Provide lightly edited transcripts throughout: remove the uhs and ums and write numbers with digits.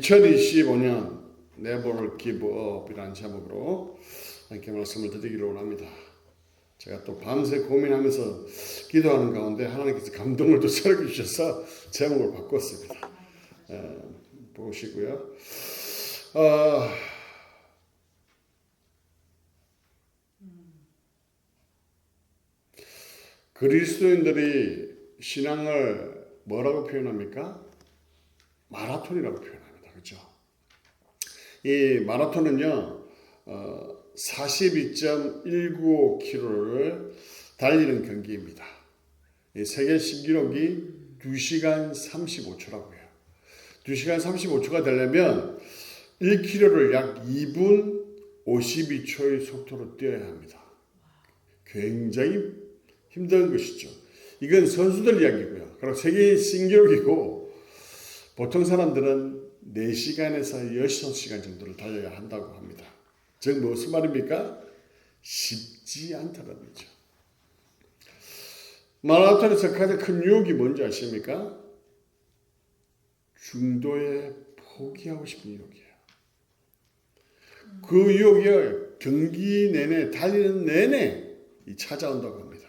2025년 Never Give Up이라는 제목으로 함께 말씀을 드리기로 원합니다. 제가 또 밤새 고민하면서 기도하는 가운데 하나님께서 감동을 또 새롭게 주셔서 제목을 바꿨습니다. 보시고요. 그리스도인들이 신앙을 뭐라고 표현합니까? 마라톤이라고 표현합니다. 그렇죠? 이 마라톤은요, 42.195km를 달리는 경기입니다. 이 세계 신기록이 2시간 35초라고 해요. 2시간 35초가 되려면 1km를 약 2분 52초의 속도로 뛰어야 합니다. 굉장히 힘든 것이죠. 이건 선수들 이야기고요. 그리고 세계 신기록이고 보통 사람들은 4시간에서 6시간 정도를 달려야 한다고 합니다. 즉 무슨 말입니까? 쉽지 않다는 거죠. 마라톤에서 가장 큰 유혹이 뭔지 아십니까? 중도에 포기하고 싶은 유혹이에요. 그 유혹이 경기 내내 달리는 내내 찾아온다고 합니다.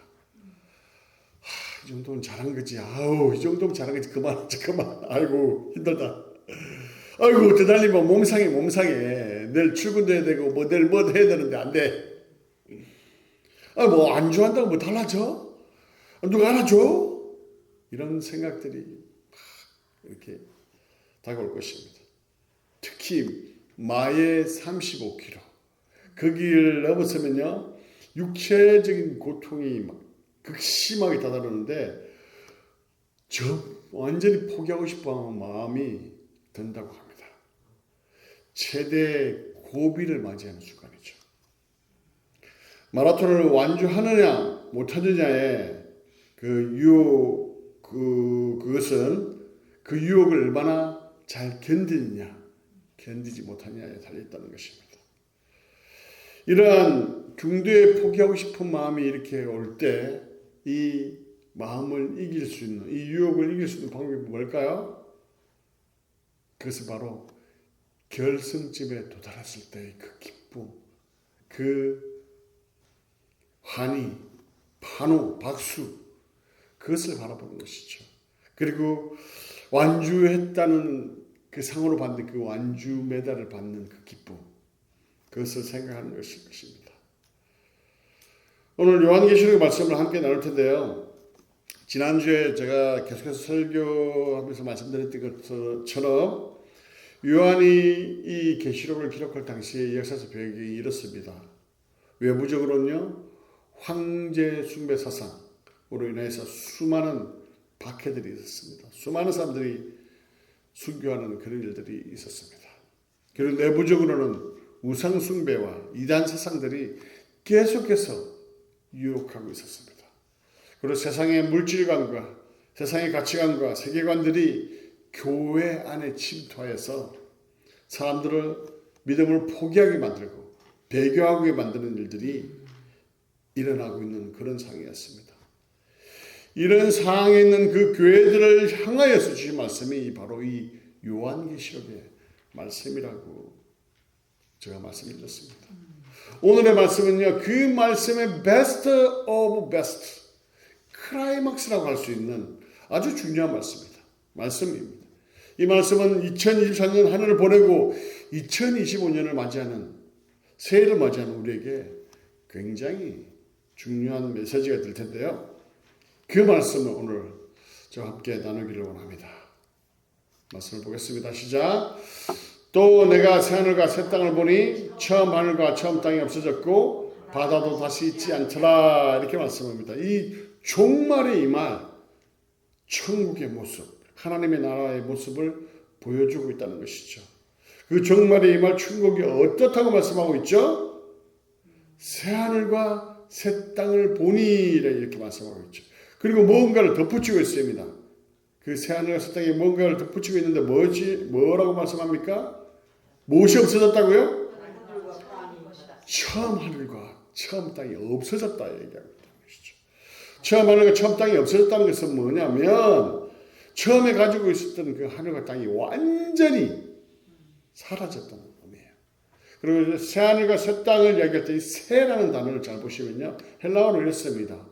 이 정도면 잘한 거지. 이 정도면 잘한 거지. 그만. 아이고 힘들다. 아이고 더 달리면 몸상해. 내일 출근도 해야 되고 내일 뭐 해야 되는데 안 돼. 뭐 안주한다고 뭐 달라져? 누가 알아줘? 이런 생각들이 이렇게 다가올 것입니다. 특히 마의 35km 거기를 넘어서면요 육체적인 고통이 막 극심하게 다다르는데 완전히 포기하고 싶어하는 마음이 든다고 합니다. 최대 고비를 맞이하는 순간이죠. 마라톤을 완주하느냐 못하느냐의 그것은 그 유혹을 얼마나 잘 견디지 못하느냐에 달려있다는 것입니다. 이러한 중도에 포기하고 싶은 마음이 이렇게 올 때 이 마음을 이길 수 있는, 이 유혹을 이길 수 있는 방법이 뭘까요? 그것은 바로 결승점에 도달했을 때의 그 기쁨, 그 환희, 환호, 박수, 그것을 바라보는 것이죠. 그리고 완주했다는 그 상으로 받는 그 완주 메달을 받는 그 기쁨, 그것을 생각하는 것일 것입니다. 오늘 요한계시록 말씀을 함께 나눌 텐데요. 지난주에 제가 계속해서 설교하면서 말씀드렸던 것처럼 요한이 이 계시록을 기록할 당시에 역사적 배경이 이렇습니다. 외부적으로는요. 황제 숭배 사상으로 인해서 수많은 박해들이 있었습니다. 수많은 사람들이 순교하는 그런 일들이 있었습니다. 그리고 내부적으로는 우상 숭배와 이단 사상들이 계속해서 유혹하고 있었습니다. 그리고 세상의 물질관과 세상의 가치관과 세계관들이 교회 안에 침투하여서 사람들을 믿음을 포기하게 만들고 배교하게 만드는 일들이 일어나고 있는 그런 상황이었습니다. 이런 상황에 있는 그 교회들을 향하여서 주신 말씀이 바로 이 요한계시록의 말씀이라고 제가 말씀드렸습니다. 오늘의 말씀은요, 그 말씀의 베스트 오브 베스트, 클라이막스라고 할 수 있는 아주 중요한 말씀입니다. 이 말씀은 2024년 한 해를 보내고 2025년을 맞이하는, 새해를 맞이하는 우리에게 굉장히 중요한 메시지가 될 텐데요. 그 말씀을 오늘 저와 함께 나누기를 원합니다. 말씀을 보겠습니다. 시작. 또 내가 새하늘과 새 땅을 보니 처음 하늘과 처음 땅이 없어졌고 바다도 다시 있지 않더라. 이렇게 말씀합니다. 이 종말에 임할 천국의 모습, 하나님의 나라의 모습을 보여주고 있다는 것이죠. 그 종말에 임할 천국이 어떻다고 말씀하고 있죠? 새하늘과 새 땅을 보니 이렇게 말씀하고 있죠. 그리고 무언가를 덧붙이고 있습니다. 그 새하늘과 새 땅에 뭔가를 덧붙이고 있는데 뭐라고 말씀합니까? 무엇이 없어졌다고요? 처음 하늘과 처음 땅이 없어졌다 얘기하고 있다는 것이죠. 처음 하늘과 처음 땅이 없어졌다는 것은 뭐냐면 처음에 가지고 있었던 그 하늘과 땅이 완전히 사라졌다는 의미예요. 그리고 새하늘과 새 땅을 이야기할 때 이 새라는 단어를 잘 보시면요, 헬라어로 이렇습니다.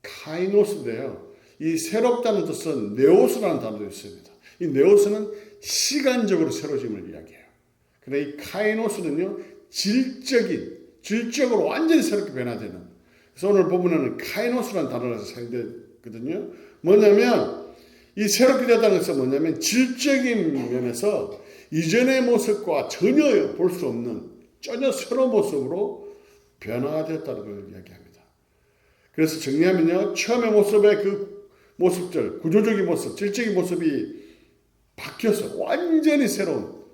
카이노스인데요, 이 새롭다는 뜻은 네오스라는 단어도 있습니다. 이 네오스는 시간적으로 새로짐을 이야기해요. 그런데 이 카이노스는요, 질적으로 완전히 새롭게 변화되는. 그래서 오늘 보면은 카이노스라는 단어가 사용되거든요. 뭐냐면 이 새롭게 되었다는 것은 뭐냐면 질적인 면에서 이전의 모습과 전혀 볼 수 없는 전혀 새로운 모습으로 변화가 되었다는 걸 이야기합니다. 그래서 정리하면요, 처음의 모습의 그 모습들, 구조적인 모습, 질적인 모습이 바뀌어서 완전히 새로운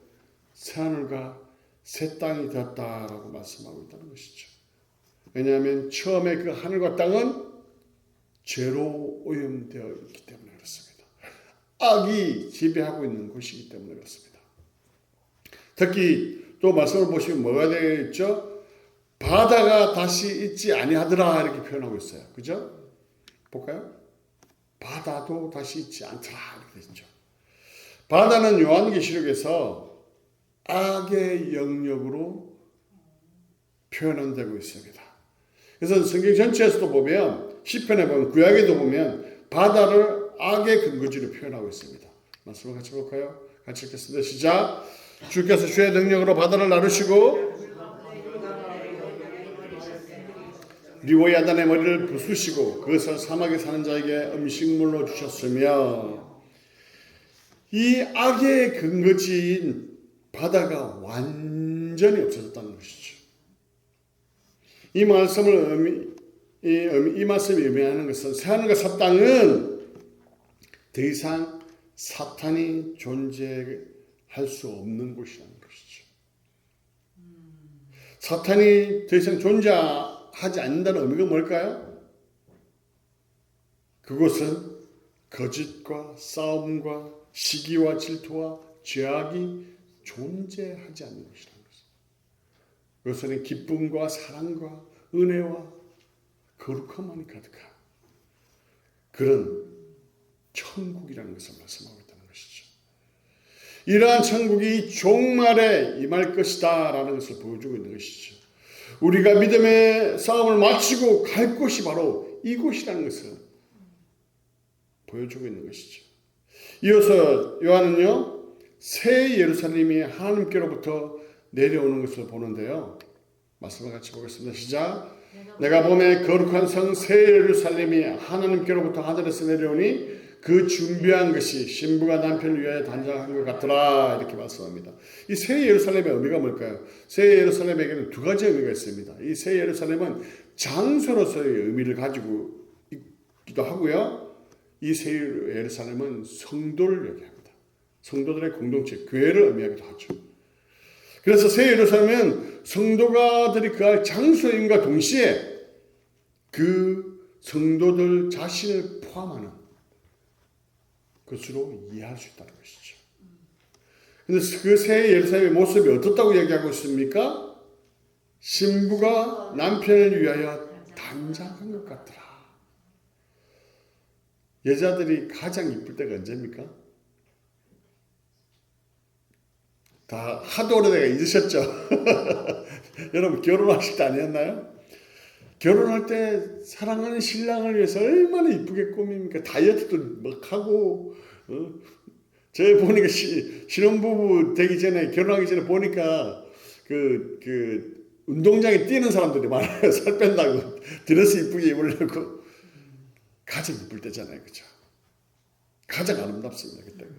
새하늘과 새 땅이 되었다라고 말씀하고 있다는 것이죠. 왜냐하면 처음에 그 하늘과 땅은 죄로 오염되어 있기 때문에 그렇습니다. 악이 지배하고 있는 곳이기 때문에 그렇습니다. 특히 또 말씀을 보시면 뭐가 되겠죠? 바다가 다시 있지 아니하더라 이렇게 표현하고 있어요. 그죠? 볼까요? 바다도 다시 있지 않더라 이렇게 되죠. 바다는 요한계시록에서 악의 영역으로 표현되고 있습니다. 그래서 성경 전체에서도 보면 시편에 보면 구약에도 보면 바다를 악의 근거지로 표현하고 있습니다. 말씀을 같이 볼까요? 같이 읽겠습니다. 시작. 주께서 주의 능력으로 바다를 나르시고 리보야단의 머리를 부수시고 그것을 사막에 사는 자에게 음식물로 주셨으며, 이 악의 근거지인 바다가 완전히 없어졌다는 것이죠. 이 말씀이 의미하는 것은 새하늘과 새 땅은 더 이상 사탄이 존재할 수 없는 곳이라는 것이죠. 사탄이 더 이상 존재하지 않는다는 의미가 뭘까요? 그것은 거짓과 싸움과 시기와 질투와 죄악이 존재하지 않는 것이라는 것입니다. 그것은 기쁨과 사랑과 은혜와 거룩함만이 가득한 그런 천국이라는 것을 말씀하고 있다는 것이죠. 이러한 천국이 종말에 임할 것이다 라는 것을 보여주고 있는 것이죠. 우리가 믿음의 싸움을 마치고 갈 곳이 바로 이곳이라는 것을 보여주고 있는 것이죠. 이어서 요한은요, 새 예루살렘이 하나님께로부터 내려오는 것을 보는데요. 말씀을 같이 보겠습니다. 시작. 내가 봄에 거룩한 성 새 예루살렘이 하나님께로부터 하늘에서 내려오니 그 준비한 것이 신부가 남편을 위하여 단장한 것 같더라 이렇게 말씀합니다. 이 새 예루살렘의 의미가 뭘까요? 새 예루살렘에게는 두 가지 의미가 있습니다. 이 새 예루살렘은 장소로서의 의미를 가지고 있기도 하고요. 이 새 예루살렘은 성도를 얘기합니다. 성도들의 공동체, 교회를 의미하기도 하죠. 그래서 새 예루살렘은 성도가들이 거할 장소임과 동시에 그 성도들 자신을 포함하는 것으로 이해할 수 있다는 것이죠. 그런데 그 새 예루살렘의 모습이 어떻다고 얘기하고 있습니까? 신부가 남편을 위하여 단장한 것 같더라. 여자들이 가장 이쁠 때가 언제입니까? 다 하도 오래되가 잊으셨죠? 여러분 결혼하실 때 아니었나요? 결혼할 때 사랑하는 신랑을 위해서 얼마나 이쁘게 꾸밉니까? 다이어트도 막 하고, 제가 보니까 신혼부부 되기 전에, 결혼하기 전에 보니까 운동장에 뛰는 사람들이 많아요. 살 뺀다고. 드레스 이쁘게 입으려고. 가장 이쁠 때잖아요. 그죠? 가장 아름답습니다. 그때가.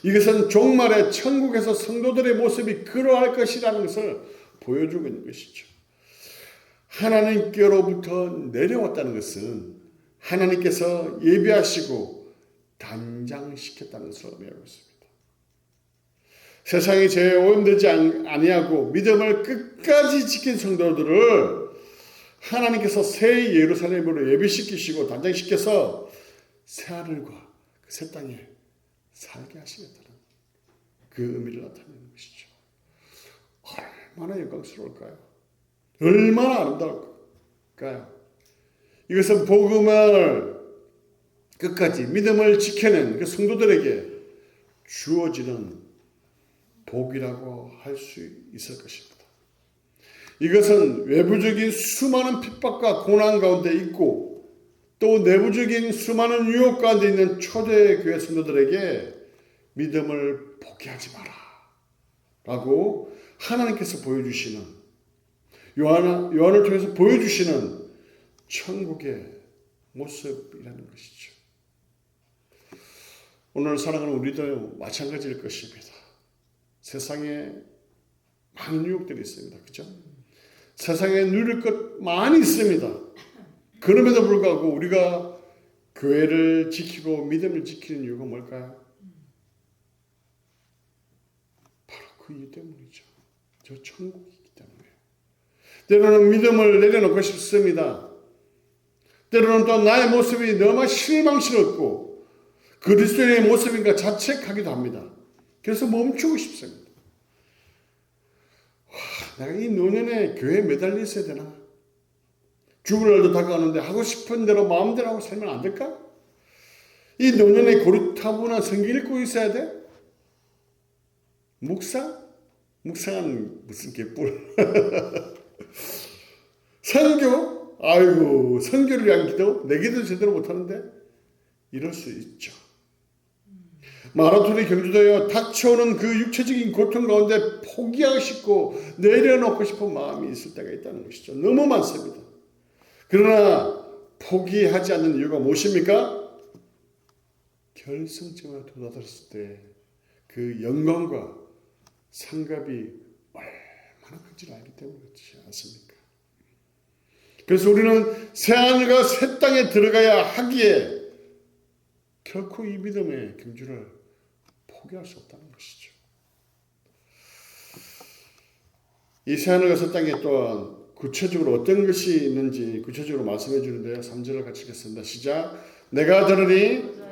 이것은 종말에 천국에서 성도들의 모습이 그러할 것이라는 것을 보여주고 있는 것이죠. 하나님께로부터 내려왔다는 것은 하나님께서 예비하시고 단장시켰다는 것을 의미하고 있습니다. 세상이 죄에 오염되지 아니하고 믿음을 끝까지 지킨 성도들을 하나님께서 새 예루살렘으로 예비시키시고 단장시켜서 새 하늘과 그 새 땅에 살게 하시겠다는 그 의미를 나타내는 것이죠. 얼마나 영광스러울까요? 얼마나 아름다울까요? 이것은 복음을 끝까지 믿음을 지켜낸 그 성도들에게 주어지는 복이라고 할 수 있을 것입니다. 이것은 외부적인 수많은 핍박과 고난 가운데 있고 또 내부적인 수많은 유혹 가운데 있는 초대교회 성도들에게 믿음을 포기하지 마라 라고 하나님께서 보여주시는, 요한을 통해서 보여주시는 천국의 모습이라는 것이죠. 오늘 살아가는 우리도 마찬가지일 것입니다. 세상에 많은 유혹들이 있습니다. 그렇죠? 세상에 누릴 것 많이 있습니다. 그럼에도 불구하고 우리가 교회를 지키고 믿음을 지키는 이유가 뭘까요? 바로 그 이유 때문이죠. 저 천국이기 때문에. 때로는 믿음을 내려놓고 싶습니다. 때로는 또 나의 모습이 너무 실망스럽고 그리스도인의 모습인가 자책하기도 합니다. 그래서 멈추고 싶습니다. 내가 이 노년에 교회에 매달려 있어야 되나? 죽을 날도 다가오는데 하고 싶은 대로 마음대로 하고 살면 안 될까? 이 노년에 고리타분한 성경 읽고 있어야 돼? 묵상은 무슨 개뿔. 선교? 아이고, 선교를 위한 기도? 내 기도 제대로 못하는데? 이럴 수 있죠. 마라톤의 경주도요, 닥쳐오는 그 육체적인 고통 가운데 포기하고 싶고 내려놓고 싶은 마음이 있을 때가 있다는 것이죠. 너무 많습니다. 그러나 포기하지 않는 이유가 무엇입니까? 결승점에 도달했을 때 그 영광과 상급이 얼마나 큰지를 알기 때문에 그렇지 않습니까? 그래서 우리는 새하늘과 새 땅에 들어가야 하기에 결코 이 믿음의 경주를 포기할 수 없다는 것이죠. 이 새하늘과 새 땅에 또한 구체적으로 어떤 것이 있는지 구체적으로 말씀해 주는데요. 3절을 같이 읽겠습니다. 시작. 내가 들으니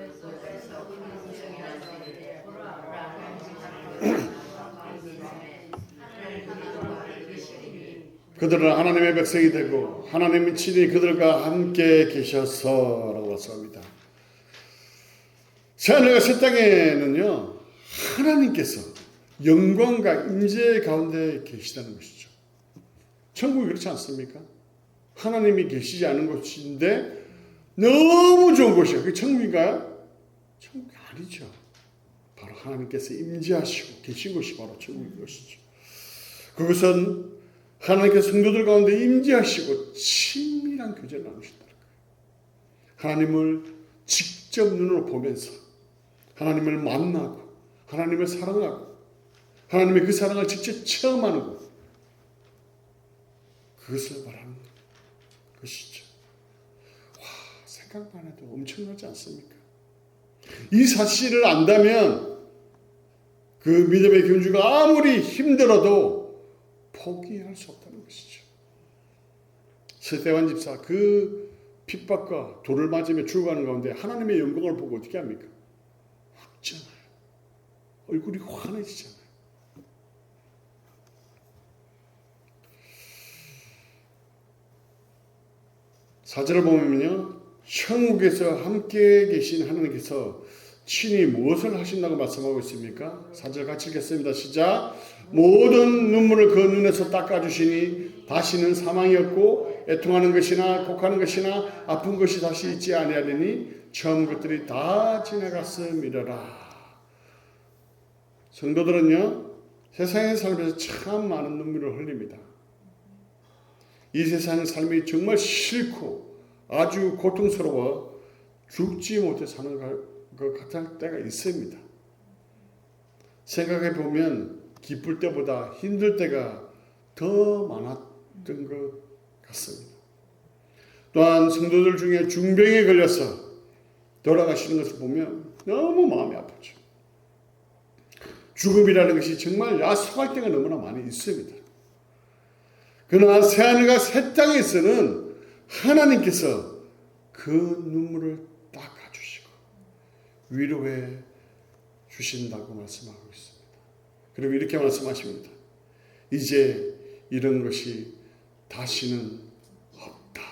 그들은 하나님의 백성이 되고 하나님의 친히 그들과 함께 계셔서 라고 말씀합니다. 새하늘과 새 땅에는요, 하나님께서 영광과 임재 가운데 계시다는 것이죠. 천국이 그렇지 않습니까? 하나님이 계시지 않은 곳인데 너무 좋은 곳이에요. 그게 천국인가요? 천국이 아니죠. 바로 하나님께서 임재하시고 계신 곳이 바로 천국인 것이죠. 그것은 하나님께서 성도들 가운데 임재하시고 친밀한 교제를 나누신다는 거예요. 하나님을 직접 눈으로 보면서 하나님을 만나고 하나님을 사랑하고 하나님의 그 사랑을 직접 체험하는 것, 그것을 말하는 것이죠. 와, 생각만 해도 엄청나지 않습니까? 이 사실을 안다면 그 믿음의 경주가 아무리 힘들어도 포기할 수 없다는 것이죠. 서대환 집사 그 핍박과 돌을 맞으며 죽어가는 가운데 하나님의 영광을 보고 어떻게 합니까? 웃잖아요. 얼굴이 환해지잖아요. 사절을 보면요, 천국에서 함께 계신 하나님께서 친히 무엇을 하신다고 말씀하고 있습니까? 4절 같이 읽겠습니다. 시작. 모든 눈물을 그 눈에서 닦아주시니 다시는 사망이 없고 애통하는 것이나 곡하는 것이나 아픈 것이 다시 있지 아니하리니 처음 것들이 다 지나갔음이러라. 성도들은요, 세상의 삶에서 참 많은 눈물을 흘립니다. 이 세상의 삶이 정말 싫고 아주 고통스러워 죽지 못해 사는 것 같은 때가 있습니다. 생각해 보면 기쁠 때보다 힘들 때가 더 많았던 것 같습니다. 또한 성도들 중에 중병에 걸려서 돌아가시는 것을 보면 너무 마음이 아프죠. 죽음이라는 것이 정말 야속할 때가 너무나 많이 있습니다. 그러나 새하늘과 새 땅에서는 하나님께서 그 눈물을 닦아주시고 위로해 주신다고 말씀하고 있습니다. 그리고 이렇게 말씀하십니다. 이제 이런 것이 다시는 없다.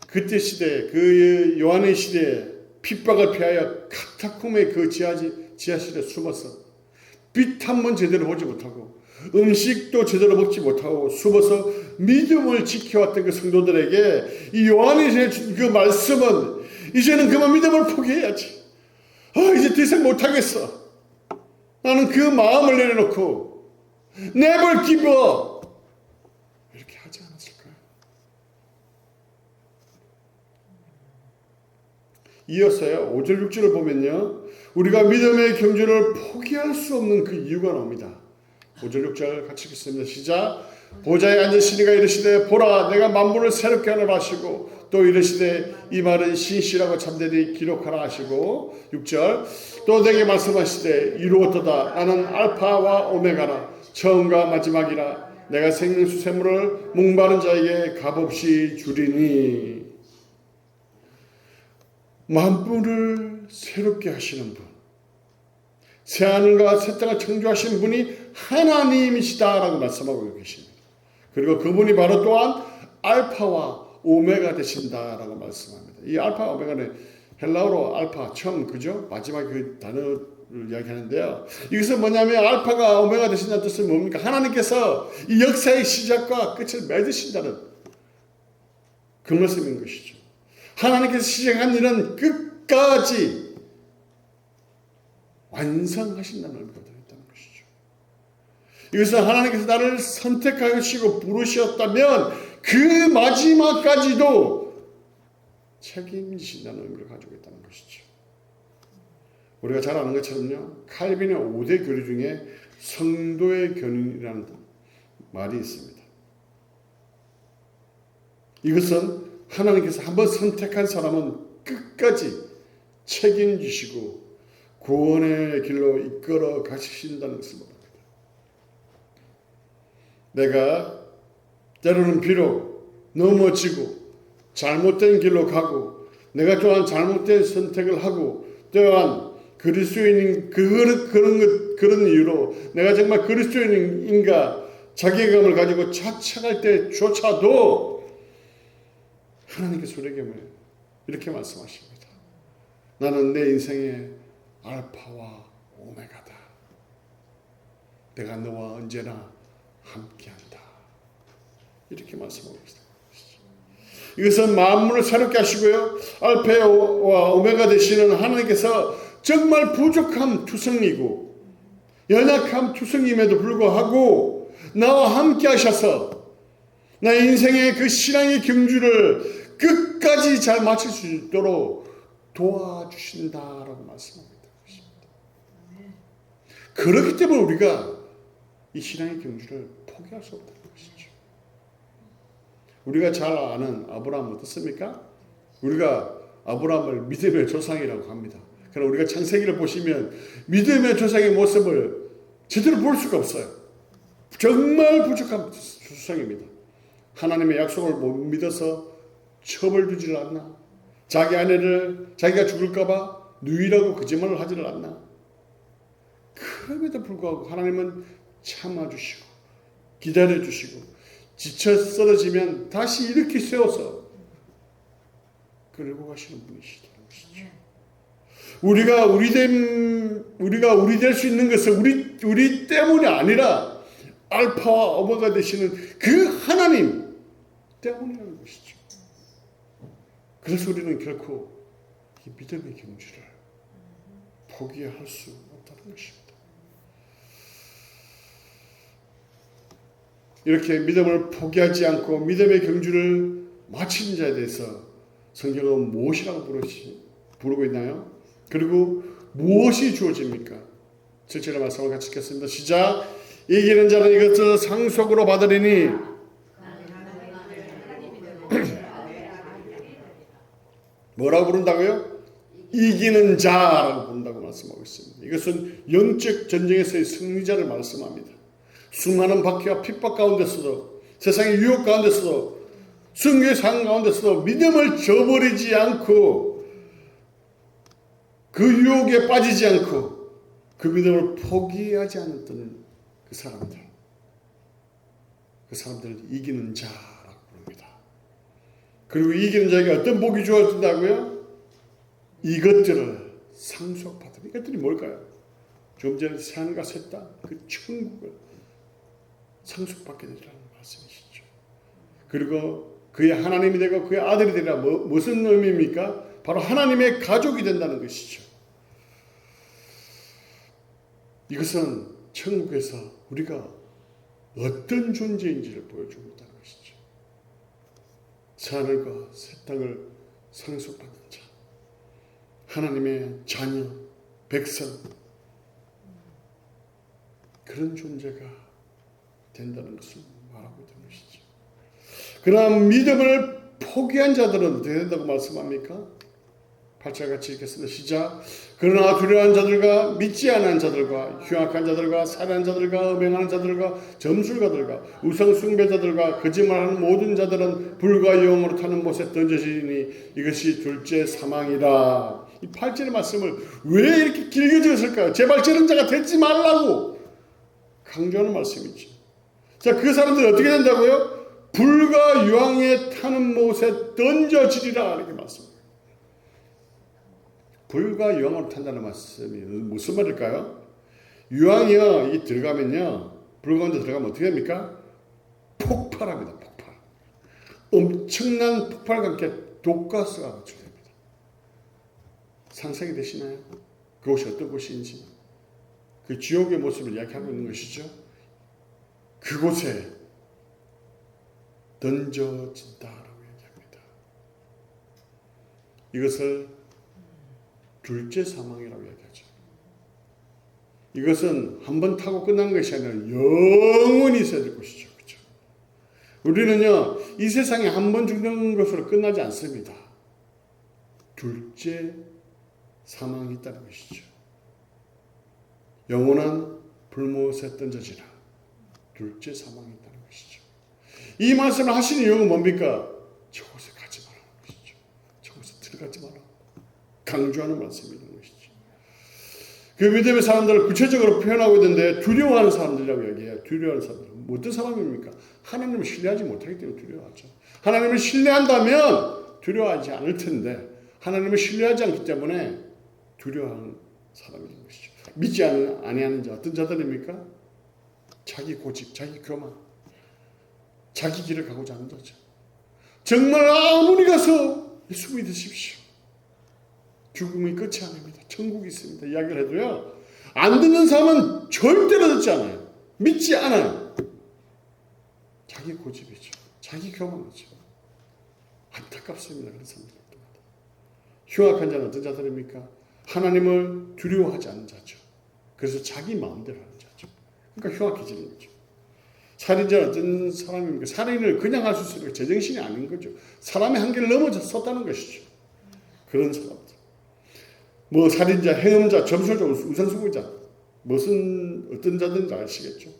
그때 시대, 그 요한의 시대에 핍박을 피하여 카타콤의 그 지하실에 숨어서 빛 한 번 제대로 보지 못하고 음식도 제대로 먹지 못하고 숨어서 믿음을 지켜왔던 그 성도들에게 이 요한이 준 그 말씀은 이제는 그만 믿음을 포기해야지. 이제 더 이상 못하겠어. 나는 그 마음을 내려놓고 never give up 이렇게 하지 않았을까요? 이어서요 5절 6절을 보면요 우리가 믿음의 경주를 포기할 수 없는 그 이유가 나옵니다. 5절 6절 같이 읽겠습니다. 시작. 보좌에 앉으시니가 이르시되 보라 내가 만물을 새롭게 하노라 하시고 또 이르시되 이 말은 신실하고 참되니 기록하라 하시고 6절 또 내게 말씀하시되 이루었도다 나는 알파와 오메가라 처음과 마지막이라 내가 생명수 샘물을 목마른 자에게 값없이 주리니. 만물을 새롭게 하시는 분, 새하늘과 새 땅을 창조하신 분이 하나님이시다라고 말씀하고 계십니다. 그리고 그분이 바로 또한 알파와 오메가 되신다라고 말씀합니다. 이 알파 오메가는 헬라어로 알파 처음 그죠? 마지막 그 단어를 이야기하는데요. 이것은 뭐냐면 알파가 오메가 되신다는 뜻은 뭡니까? 하나님께서 이 역사의 시작과 끝을 맺으신다는 그 말씀인 것이죠. 하나님께서 시작한 일은 끝까지 완성하신다는 의미가 되었다는 것이죠. 이것은 하나님께서 나를 선택하시고 부르셨다면 그 마지막까지도 책임지신다는 의미를 가지고 있다는 것이죠. 우리가 잘 아는 것처럼요. 칼빈의 5대 교리 중에 성도의 교훈이라는 말이 있습니다. 이것은 하나님께서 한번 선택한 사람은 끝까지 책임지시고 구원의 길로 이끌어 가신다는 것을 말합니다. 내가 때로는 비록 넘어지고 잘못된 길로 가고 내가 또한 잘못된 선택을 하고 또한 그리스도인인 그런 이유로 내가 정말 그리스도인인가 자괴감을 가지고 자책할 때조차도 하나님께서 우리에게 이렇게 말씀하십니다. 나는 내 인생의 알파와 오메가다. 내가 너와 언제나 함께한다. 이렇게 말씀하고 있습니다. 이것은 만물을 새롭게 하시고요. 알파와 오메가 되시는 하나님께서 정말 부족한 투성이고 연약한 투성임에도 불구하고 나와 함께 하셔서 나의 인생의 그 신앙의 경주를 끝까지 잘 마칠 수 있도록 도와주신다라고 말씀합니다. 그렇기 때문에 우리가 이 신앙의 경주를 포기할 수 없다는 것이죠. 우리가 잘 아는 아브라함 어떻습니까? 우리가 아브라함을 믿음의 조상이라고 합니다. 그러나 우리가 창세기를 보시면 믿음의 조상의 모습을 제대로 볼 수가 없어요. 정말 부족한 조상입니다. 하나님의 약속을 못 믿어서 처벌 주지를 않나? 자기 아내를 자기가 죽을까봐 누이라고 거짓말을 하지를 않나? 그럼에도 불구하고 하나님은 참아주시고 기다려주시고 지쳐 쓰러지면 다시 이렇게 세워서 끌고 가시는 분이시다는 것이죠. 우리가 우리 될 수 있는 것은 우리 때문이 아니라 알파와 오메가 되시는 그 하나님 때문이라는 것이죠. 그래서 우리는 결코 이 믿음의 경주를 포기할 수 없다는 것입니다. 이렇게 믿음을 포기하지 않고 믿음의 경주를 마친 자에 대해서 성경은 무엇이라고 부르고 있나요? 그리고 무엇이 주어집니까? 7절의 말씀을 같이 읽겠습니다. 시작. 이기는 자는 이것을 상속으로 받으리니 뭐라고 부른다고요? 이기는 자라고 부른다고 말씀하고 있습니다. 이것은 영적 전쟁에서의 승리자를 말씀합니다. 수많은 박해와 핍박 가운데서도 세상의 유혹 가운데서도 순교의 상황 가운데서도 믿음을 저버리지 않고 그 유혹에 빠지지 않고 그 믿음을 포기하지 않았던 그 사람들을 이기는 자라고 부릅니다. 그리고 이기는 자에게 어떤 복이 주어진다고요? 이것들을 상속받은 이것들이 뭘까요? 좀 전에 새하늘과 새 땅, 그 천국을 상속받게 되라는 말씀이시죠. 그리고 그의 하나님이 되고 그의 아들이 되리라. 무슨 의미입니까? 바로 하나님의 가족이 된다는 것이죠. 이것은 천국에서 우리가 어떤 존재인지를 보여주고 있다는 것이죠. 새하늘과 새 땅을 상속받는 자, 하나님의 자녀, 백성, 그런 존재가 된다는 것을 말하고 있는 것이죠. 그러나 믿음을 포기한 자들은 어떻게 된다고 말씀합니까? 8절 같이 읽겠습니다. 시작. 그러나 두려워한 자들과 믿지 않은 자들과 흉악한 자들과 살인하는 자들과 음행하는 자들과 점술가들과 우상 숭배자들과 거짓말하는 모든 자들은 불과 영으로 타는 못에 던져지니 이것이 둘째 사망이라. 이 8절의 말씀을 왜 이렇게 길게 적었을까요? 제발 저런 자가 되지 말라고 강조하는 말씀이죠. 자, 그 사람들이 어떻게 된다고요? 불과 유황에 타는 못에 던져지리라 이렇게 말씀합니다. 불과 유황으로 탄다는 말씀이 무슨 말일까요? 유황이요, 이 들어가면요, 불 가운데 들어가면 어떻게 됩니까? 폭발합니다. 폭발. 엄청난 폭발과 함께 독가스가 노출됩니다. 상상이 되시나요? 그곳이 어떤 곳인지, 그 지옥의 모습을 이야기하고 있는 것이죠. 그곳에 던져진다라고 얘기합니다. 이것을 둘째 사망이라고 얘기하죠. 이것은 한번 타고 끝난 것이 아니라 영원히 있어야 될 것이죠. 그렇죠? 우리는요, 이 세상에 한 번 죽는 것으로 끝나지 않습니다. 둘째 사망이 있다는 것이죠. 영원한 불못에 던져지라. 둘째 사망이 있다는 것이죠. 이 말씀을 하시는 이유는 뭡니까? 저곳에 가지 말라는 것이죠. 저곳에 들어가지 마라. 강조하는 말씀이 있는 것이죠. 그 믿음의 사람들을 구체적으로 표현하고 있는데 두려워하는 사람들이라고 얘기해요. 두려워하는 사람들은 어떤 사람입니까? 하나님을 신뢰하지 못하기 때문에 두려워하죠. 하나님을 신뢰한다면 두려워하지 않을 텐데 하나님을 신뢰하지 않기 때문에 두려워하는 사람인 것이죠. 믿지 아니하는 자 어떤 자들입니까? 자기 고집, 자기 교만, 자기 길을 가고자 하는 자죠. 정말 아무리 가서 예수 믿으십시오. 죽음이 끝이 아닙니다. 천국이 있습니다. 이야기를 해도요, 안 듣는 사람은 절대로 듣지 않아요. 믿지 않아요. 자기 고집이죠. 자기 교만이죠. 안타깝습니다. 그런 사람들. 흉악한 자는 어떤 자들입니까? 하나님을 두려워하지 않는 자죠. 그래서 자기 마음대로 하는 자죠. 그러니까 흉악해지는 거죠. 살인자는 어떤 사람입니까? 살인을 그냥 할 수 있으니까 제정신이 아닌 거죠. 사람의 한계를 넘어섰다는 것이죠. 그런 사람들. 뭐 살인자, 행음자, 점술자, 우상숭배자 무슨 어떤 자든지 아시겠죠?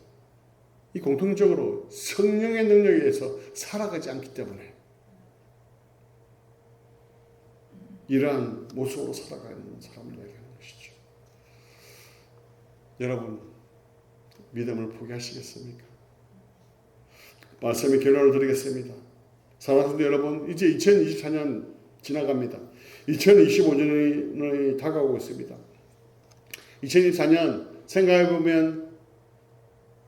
이 공통적으로 성령의 능력에 의해서 살아가지 않기 때문에 이러한 모습으로 살아가는 사람을 얘기하는 것이죠. 여러분, 믿음을 포기하시겠습니까? 말씀의 결론을 드리겠습니다. 사랑하는 성도 여러분, 이제 2024년 지나갑니다. 2025년이 다가오고 있습니다. 2024년 생각해보면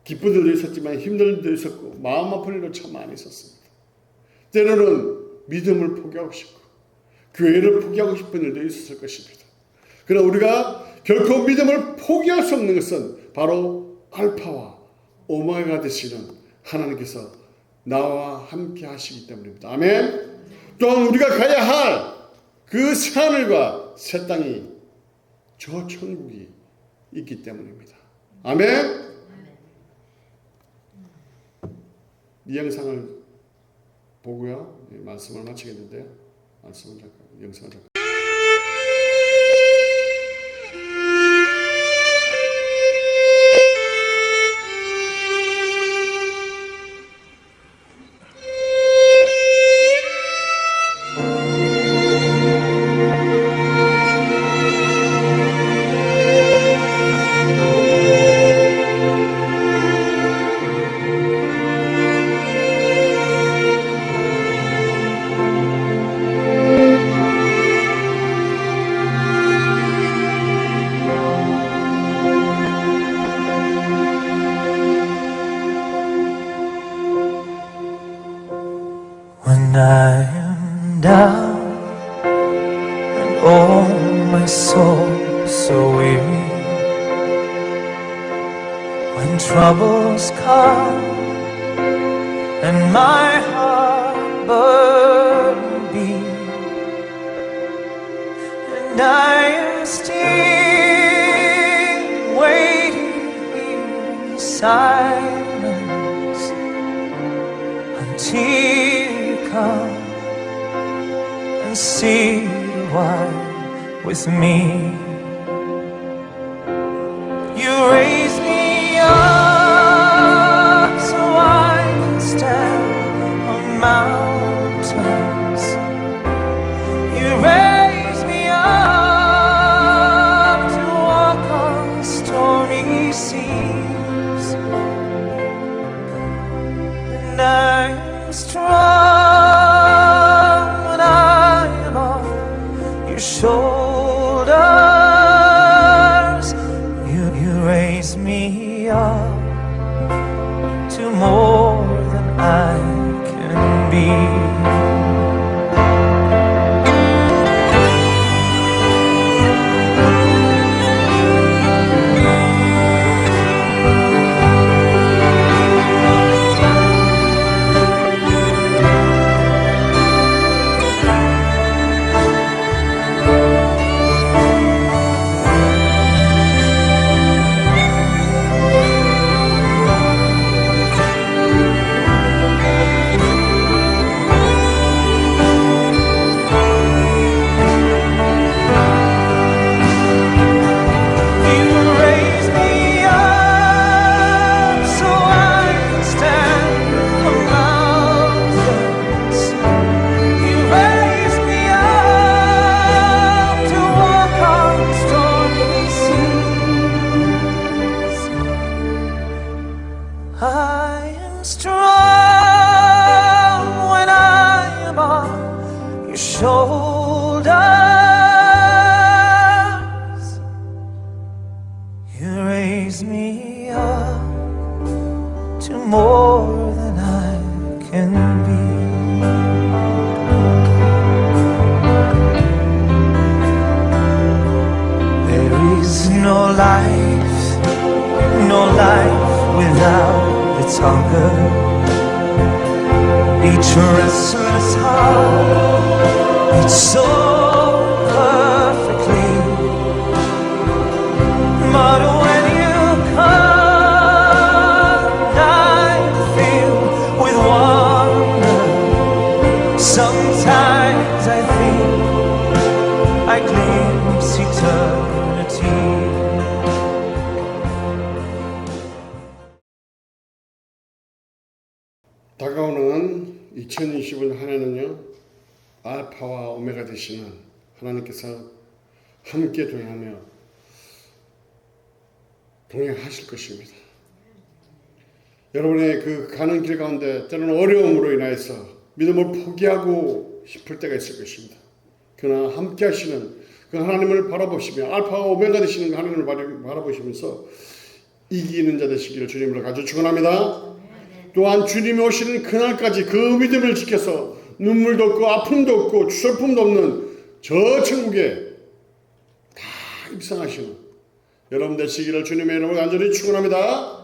기쁜 일도 있었지만 힘든 일도 있었고 마음 아픈 일도 참 많이 있었습니다. 때로는 믿음을 포기하고 싶고 교회를 포기하고 싶은 일도 있었을 것입니다. 그러나 우리가 결코 믿음을 포기할 수 없는 것은 바로 알파와 오메가 되시는 하나님께서 나와 함께 하시기 때문입니다. 아멘. 또한 우리가 가야 할 그 새하늘과 새 땅이 저 천국이 있기 때문입니다. 아멘. 이 영상을 보고요, 말씀을 마치겠는데요. 영상을 잠깐. when troubles come and my heart burden be, and I am still waiting in silence until you come and see why with me. You raise me up so I can stand on mountains. You raise me up to walk on stormy seas, and I'm strong when I am on your shoulders. You raise me up to more than I can be. I am strong when I am on your shoulders. You raise me up to more than I can be. There is no life without its hunger, each restless heart beats so perfectly. But when you come, I'm filled with wonder. Sometimes I think I glimpse eternity. 다가오는 2020년 한 해는요, 알파와 오메가 되시는 하나님께서 함께 동행하실 것입니다. 여러분의 그 가는 길 가운데 때로는 어려움으로 인하여서 믿음을 포기하고 싶을 때가 있을 것입니다. 그러나 함께 하시는 그 하나님을 바라보시며 알파와 오메가 되시는 하나님을 바라보시면서 이기는 자 되시기를 주님으로 간절히 축원합니다. 또한 주님이 오시는 그날까지 그 믿음을 지켜서 눈물도 없고 아픔도 없고 슬픔도 없는 저 천국에 다 입성하시는 여러분 되시기를 주님의 이름으로 간절히 축원합니다.